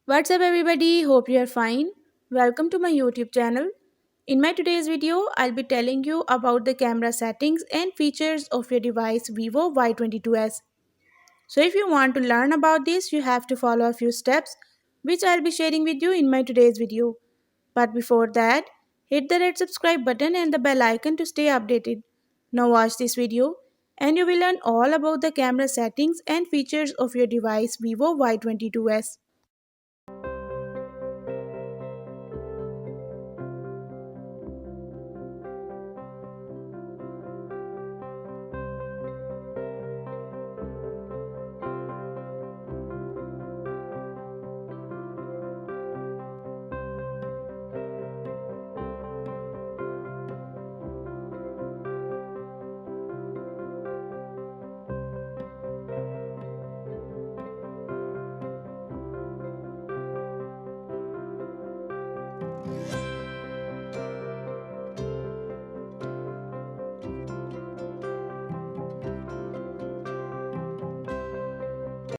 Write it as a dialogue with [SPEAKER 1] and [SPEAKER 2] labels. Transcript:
[SPEAKER 1] What's up everybody? Hope you are fine. Welcome to my YouTube channel. In my today's video, I'll be telling you about the camera settings and features of your device Vivo Y22s. So if you want to learn about this, you have to follow a few steps which I'll be sharing with you in my today's video. But before that, hit the red subscribe button and the bell icon to stay updated. Now watch this video and you will learn all about the camera settings and features of your device Vivo Y22s.